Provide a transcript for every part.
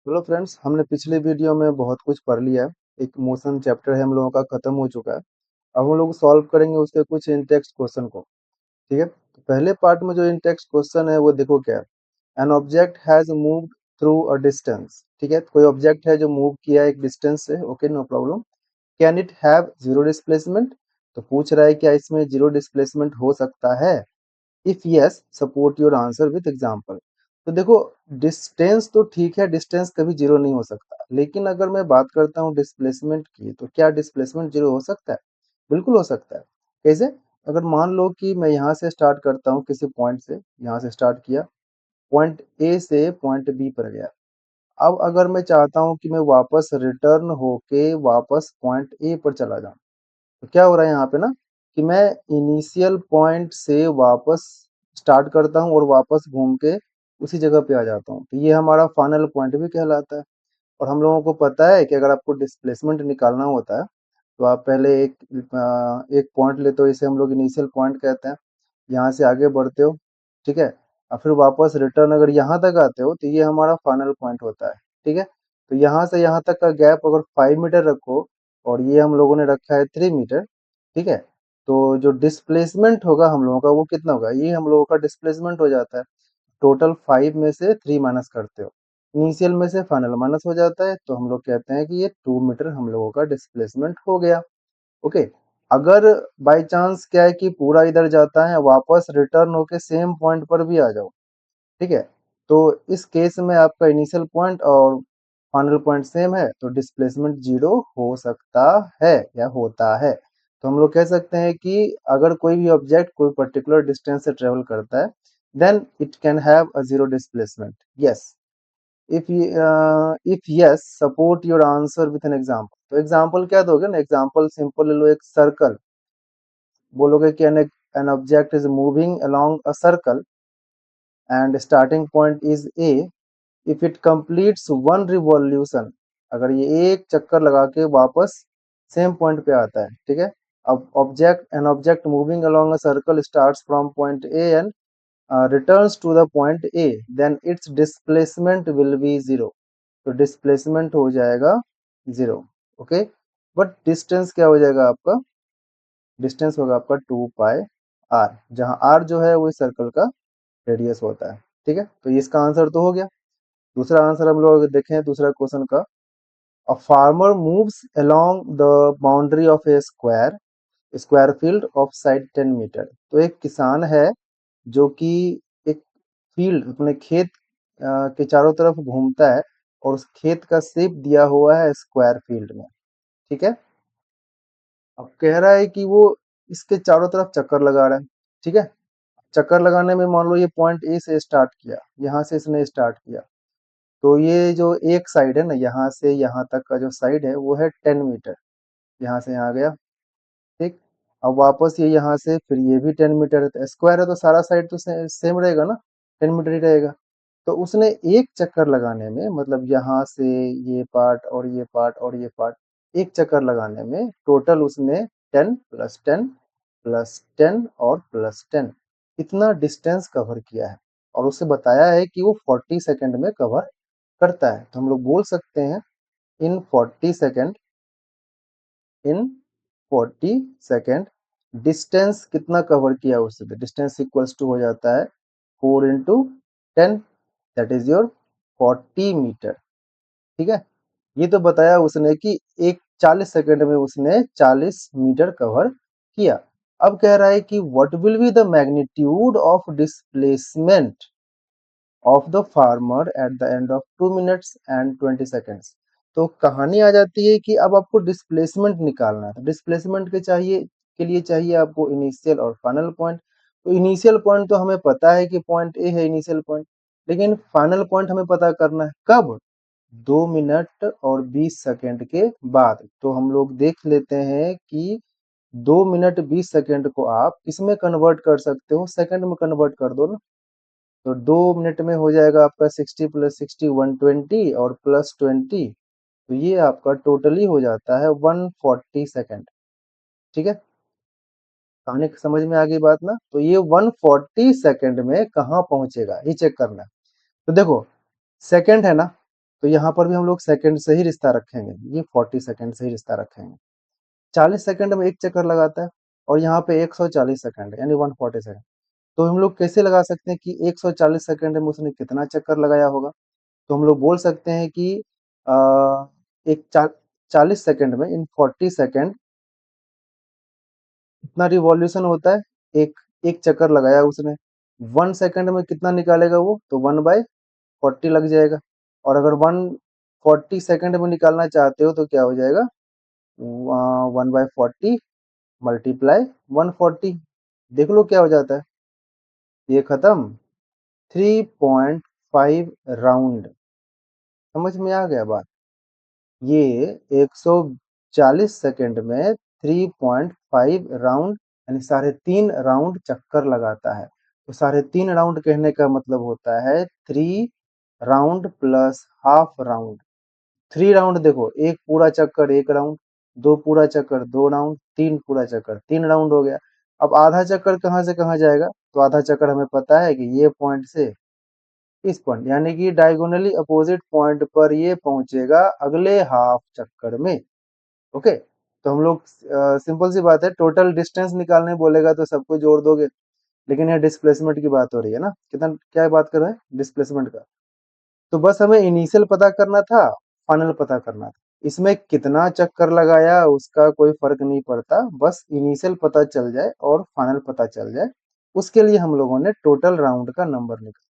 Hello friends, हमने पिछले video में बहुत कुछ पढ़ लिया है। एक मोशन चैप्टर है हम लोगों का खत्म हो चुका है। अब हम लोग सॉल्व करेंगे उसके कुछ इन टेक्स्ट क्वेश्चन को। ठीक है, तो पहले पार्ट में जो इन टेक्स्ट क्वेश्चन है वो देखो क्या है। An object has moved through a distance. ठीक है, कोई ऑब्जेक्ट है जो मूव किया है एक डिस्टेंस से। Okay, no problem. Can it have zero displacement? तो पूछ रहा है क्या इसमें जीरो डिस्प्लेसमेंट हो सकता है। If yes, support your answer with example. तो देखो, डिस्टेंस तो ठीक है, डिस्टेंस कभी जीरो नहीं हो सकता, लेकिन अगर मैं बात करता हूँ डिस्प्लेसमेंट की, तो क्या डिस्प्लेसमेंट जीरो हो सकता है? बिल्कुल हो सकता है। कैसे? अगर मान लो कि मैं यहाँ से स्टार्ट करता हूँ, किसी पॉइंट से यहाँ से स्टार्ट किया, पॉइंट ए से पॉइंट बी पर गया। अब अगर मैं चाहता हूँ कि मैं वापस रिटर्न होके वापस पॉइंट ए पर चला जाऊँ, तो क्या हो रहा है यहाँ पे ना, कि मैं इनिशियल पॉइंट से वापस स्टार्ट करता हूँ और वापस घूम के उसी जगह पे आ जाता हूँ। तो ये हमारा फाइनल पॉइंट भी कहलाता है। और हम लोगों को पता है कि अगर आपको डिस्प्लेसमेंट निकालना होता है, तो आप पहले एक पॉइंट लेते हो, इसे हम लोग इनिशियल पॉइंट कहते हैं। यहाँ से आगे बढ़ते हो, ठीक है, और फिर वापस रिटर्न अगर यहाँ तक आते हो, तो ये हमारा फाइनल पॉइंट होता है। ठीक है, तो यहाँ से यहाँ तक का गैप अगर 5 मीटर रखो, और ये हम लोगों ने रखा है 3 मीटर। ठीक है, तो जो डिस्प्लेसमेंट होगा हम लोगों का वो कितना होगा, ये हम लोगों का डिस्प्लेसमेंट हो जाता है। टोटल 5 में से 3 माइनस करते हो, इनिशियल में से फाइनल माइनस हो जाता है, तो हम लोग कहते हैं कि ये 2 मीटर हम लोगों का डिस्प्लेसमेंट हो गया। ओके, अगर बाय चांस क्या है कि पूरा इधर जाता है, वापस रिटर्न होके सेम पॉइंट पर भी आ जाओ, ठीक है, तो इस केस में आपका इनिशियल पॉइंट और फाइनल पॉइंट सेम है, तो डिस्प्लेसमेंट जीरो हो सकता है या होता है। तो हम लोग कह सकते हैं कि अगर कोई भी ऑब्जेक्ट कोई पर्टिकुलर डिस्टेंस से ट्रेवल करता है, then it can have a zero displacement. Yes, if yes, support your answer with an example. तो एग्जांपल क्या दोगे ना, एग्जांपल सिंपल ले लो, एक सर्कल। बोलोगे कि an object is moving along a circle and starting point is a. If it completes one revolution, अगर ये एक चक्कर लगा के वापस सेम पॉइंट पे आता है, ठीक है। अब an object moving along a circle starts from point A and returns to the point A, then its displacement will be zero. तो डिस्प्लेसमेंट हो जाएगा जीरो। ओके, बट डिस्टेंस क्या हो जाएगा आपका, डिस्टेंस होगा आपका 2 पाई आर, जहाँ आर जो है वो सर्कल का रेडियस होता है। ठीक है, तो इसका आंसर तो हो गया। दूसरा आंसर हम लोग देखें, दूसरा क्वेश्चन का। A farmer moves along the boundary of a square field of side 10 metre. तो एक किसान है जो कि एक फील्ड अपने खेत के चारों तरफ घूमता है, और उस खेत का शेप दिया हुआ है स्क्वायर फील्ड में। ठीक है, अब कह रहा है कि वो इसके चारों तरफ चक्कर लगा रहा है। ठीक है, चक्कर लगाने में मान लो ये पॉइंट ए से स्टार्ट किया, यहाँ से इसने स्टार्ट किया, तो ये जो एक साइड है ना, यहाँ से यहाँ तक का जो साइड है वो है 10 मीटर। यहाँ से यहाँ गया, ठीक। अब वापस ये यहाँ से फिर ये भी 10 मीटर है, तो स्क्वायर है तो सारा साइड तो सेम रहेगा ना, 10 मीटर ही रहेगा। तो उसने एक चक्कर लगाने में, मतलब यहाँ से ये पार्ट और ये पार्ट और ये पार्ट, एक चक्कर लगाने में टोटल उसने 10 + 10 + 10 और +10 इतना डिस्टेंस कवर किया है। और उसे बताया है कि वो 40 सेकंड में कवर करता है। तो हम लोग बोल सकते हैं, इन 40 सेकंड, इन 40 सेकंड डिस्टेंस कितना कवर किया उससे, तो डिस्टेंस इक्वल्स टू हो जाता है 4 × 10, दैट इज योर 40 मीटर। ठीक है, ये तो बताया उसने कि एक 40 सेकंड में उसने 40 मीटर कवर किया। अब कह रहा है कि what will be the magnitude of displacement of the farmer at the end of 2 minutes and 20 seconds. तो कहानी आ जाती है कि अब आपको डिस्प्लेसमेंट निकालना है। तो डिस्प्लेसमेंट के लिए चाहिए आपको इनिशियल और फाइनल पॉइंट। तो इनिशियल पॉइंट तो हमें पता है कि पॉइंट ए है इनिशियल पॉइंट, लेकिन फाइनल पॉइंट हमें पता करना है कब, 2 मिनट और 20 सेकेंड के बाद। तो हम लोग देख लेते हैं कि 2 मिनट 20 सेकेंड को आप किसमें कन्वर्ट कर सकते हो, सेकंड में कन्वर्ट कर दो ना। तो 2 मिनट में हो जाएगा आपका 60 + 60 120 और +20, तो ये आपका टोटली हो जाता है 140 सेकेंड। ठीक है, कहानी समझ में आ गई बात ना। तो ये 140 सेकेंड में कहाँ पहुंचेगा ये चेक करना है। तो देखो, सेकंड है ना, तो यहाँ पर भी हम लोग सेकंड से ही रिश्ता रखेंगे, ये 40 सेकंड से ही रिश्ता रखेंगे। 40 सेकंड में एक चक्कर लगाता है और यहाँ पे 140 सेकंड यानी 140 सेकंड। तो हम लोग कैसे लगा सकते हैं कि 140 सेकंड में उसने कितना चक्कर लगाया होगा? तो हम लोग बोल सकते हैं कि एक 40 सेकंड में इन 40 सेकंड कितना रिवॉल्यूशन होता है? एक एक चक्कर लगाया उसने। 1 सेकंड में कितना निकालेगा वो? तो 1/40 लग जाएगा। और अगर 140 सेकंड में निकालना चाहते हो तो क्या हो जाएगा? 1/40 मल्टीप्लाई 140। देख लो क्या हो जाता है, ये खत्म। 3.5 राउंड। समझ में आ गया बात? ये 140 सेकंड में 3.5 राउंड यानी 3.5 राउंड चक्कर लगाता है। तो 3.5 राउंड कहने का मतलब होता है 3 round plus half round. 3 round देखो, एक पूरा चक्कर 1 राउंड, 2 पूरा चक्कर 2 राउंड, 3 पूरा चक्कर 3 राउंड हो गया। अब आधा चक्कर कहाँ से कहाँ जाएगा? तो आधा चक्कर हमें पता है कि ये पॉइंट से इस पॉइंट यानी कि डायगोनली अपोजिट पॉइंट पर ये पहुंचेगा अगले हाफ चक्कर में। ओके, तो हम लोग सिंपल सी बात है, टोटल डिस्टेंस निकालने बोलेगा तो सबको जोड़ दोगे, लेकिन यहाँ डिस्प्लेसमेंट की बात हो रही है ना, कितना क्या बात कर रहा है? डिस्प्लेसमेंट का। तो बस हमें इनिशियल पता करना था, फाइनल पता करना था। इसमें कितना चक्कर लगाया उसका कोई फर्क नहीं पड़ता, बस इनिशियल पता चल जाए और फाइनल पता चल जाए, उसके लिए हम लोगों ने टोटल राउंड का नंबर निकाला।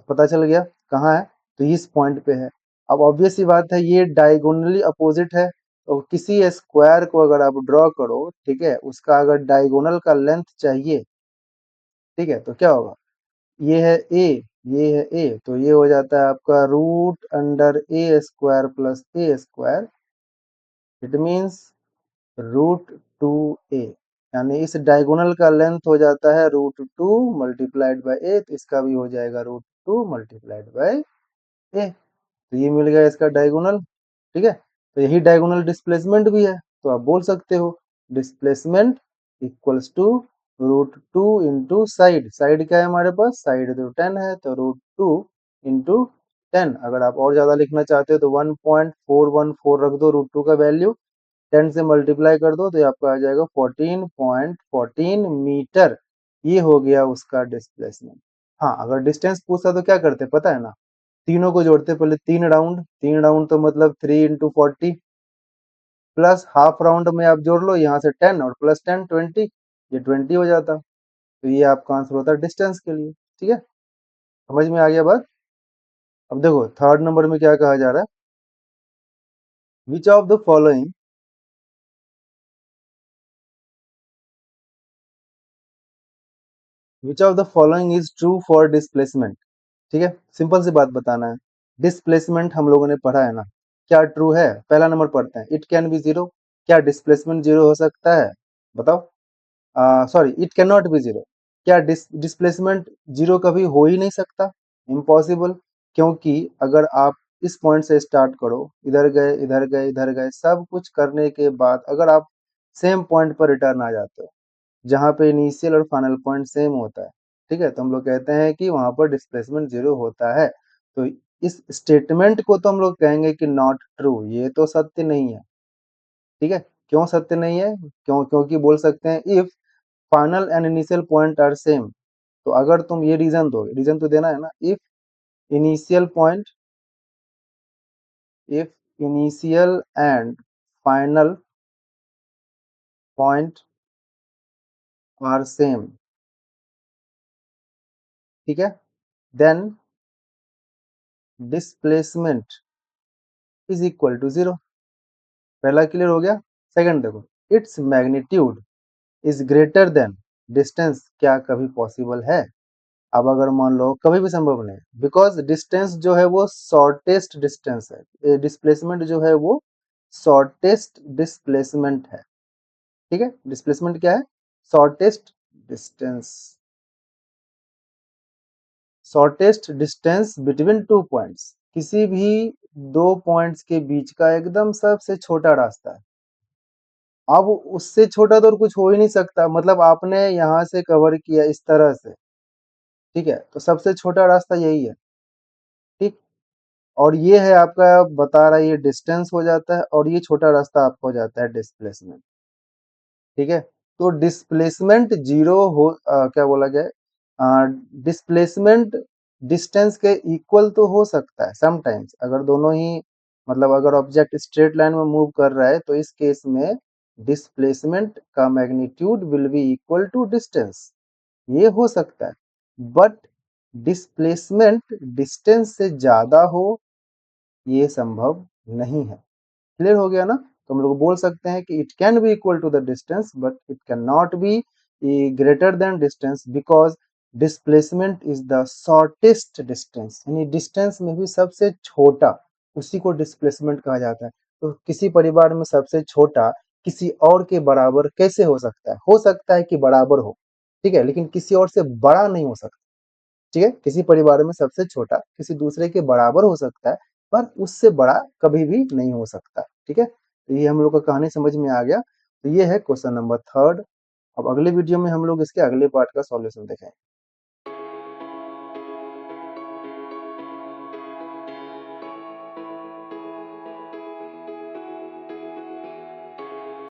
पता चल गया कहाँ है, तो इस पॉइंट पे है। अब ऑब्वियस सी बात है, ये डायगोनली अपोजिट है, तो किसी स्क्वायर को अगर आप ड्रॉ करो, ठीक है, उसका अगर डायगोनल का लेंथ चाहिए, ठीक है, तो क्या होगा? ये है ए, ये है ए, तो ये हो जाता है आपका root under a square plus a square. It means √2a, यानी इस डायगोनल का लेंथ हो जाता है √2 मल्टीप्लाइड बाय ए, तो इसका भी हो जाएगा √2 मल्टीप्लाइड बाय ए। तो ये मिल गया इसका डायगोनल। ठीक है, तो यही डायगोनल डिस्प्लेसमेंट भी है, तो आप बोल सकते हो displacement equals to √2 into side. Side क्या है हमारे पास? साइड तो 10 है, तो √2 इंटू 10। अगर आप और ज्यादा लिखना चाहते हो तो 1.414 रख दो √2 का वैल्यू, 10 से मल्टीप्लाई कर दो तो ये आपका आ जाएगा 14.14 मीटर। ये हो गया उसका डिस्प्लेसमेंट। हाँ, अगर डिस्टेंस पूछता तो क्या करते पता है ना? तीनों को जोड़ते, पहले 3 राउंड तो मतलब 3 × 40 प्लस हाफ राउंड में आप जोड़ लो यहाँ से 10 और प्लस 10 20, ये 20 हो जाता। तो ये आपका आंसर होता है डिस्टेंस के लिए। ठीक है, समझ में आ गया बात? अब देखो थर्ड नंबर में क्या कहा जा रहा है, which of the following which of the following is true for displacement. ठीक है, सिंपल सी बात बताना है। डिस्प्लेसमेंट हम लोगों ने पढ़ा है ना, क्या ट्रू है? पहला नंबर पढ़ते हैं, इट कैन बी जीरो। क्या डिस्प्लेसमेंट जीरो हो सकता है? बताओ। Sorry, it can not B zero. क्या डिस्प्लेसमेंट जीरो कभी हो ही नहीं सकता? इम्पॉसिबल। क्योंकि अगर आप इस पॉइंट से स्टार्ट करो, इधर गए इधर गए इधर गए, सब कुछ करने के बाद अगर आप सेम पॉइंट पर रिटर्न आ जाते हो जहाँ पे इनिशियल और फाइनल पॉइंट सेम होता है, ठीक है, तो हम लोग कहते हैं कि वहां पर डिस्प्लेसमेंट जीरो होता है। तो इस स्टेटमेंट को तो हम लोग कहेंगे कि नॉट ट्रू, ये तो सत्य नहीं है। ठीक है, क्यों सत्य नहीं है? क्योंकि बोल सकते हैं if final and initial point are same. तो अगर तुम ये रीजन दोगे, रीजन तो देना है ना, if initial point if initial and final point are same, ठीक है, then displacement is equal to zero. पहला क्लियर हो गया। सेकंड देखो, it's magnitude is greater than distance. क्या कभी पॉसिबल है? अब अगर मान लो कभी भी संभव नहीं, बिकॉज डिस्टेंस जो है वो शॉर्टेस्ट डिस्टेंस है, डिस्प्लेसमेंट जो है वो शॉर्टेस्ट डिस्प्लेसमेंट है। ठीक है, डिस्प्लेसमेंट क्या है? Shortest distance, shortest distance between two points, किसी भी दो पॉइंट्स के बीच का एकदम सबसे छोटा रास्ता है। अब उससे छोटा तो और कुछ हो ही नहीं सकता, मतलब आपने यहाँ से कवर किया इस तरह से, ठीक है, तो सबसे छोटा रास्ता यही है। ठीक, और ये है आपका बता रहा है ये डिस्टेंस हो जाता है और ये छोटा रास्ता आपका हो जाता है डिस्प्लेसमेंट। ठीक है, तो डिस्प्लेसमेंट जीरो हो क्या बोला जाए, डिस्प्लेसमेंट डिस्टेंस के इक्वल तो हो सकता है समटाइम्स, अगर दोनों ही मतलब अगर ऑब्जेक्ट स्ट्रेट लाइन में मूव कर रहा है तो इस केस में डिस्प्लेसमेंट का magnitude will be equal to distance, ये हो सकता है। बट डिस्प्लेसमेंट डिस्टेंस से ज्यादा हो ये संभव नहीं है। क्लियर हो गया ना? तो हम लोग बोल सकते हैं कि it can be equal to the distance but it can not be greater than distance because displacement is the shortest distance, यानी डिस्टेंस में भी सबसे छोटा, उसी को डिस्प्लेसमेंट कहा जाता है। तो किसी परिवार में सबसे छोटा किसी और के बराबर कैसे हो सकता है कि बराबर हो, ठीक है, लेकिन किसी और से बड़ा नहीं हो सकता। ठीक है, किसी परिवार में सबसे छोटा किसी दूसरे के बराबर हो सकता है पर उससे बड़ा कभी भी नहीं हो सकता। ठीक है, तो ये हम लोग का कहानी समझ में आ गया। तो ये है क्वेश्चन नंबर थर्ड। अब अगले वीडियो में हम लोग इसके अगले पार्ट का सॉल्यूशन देखेंगे।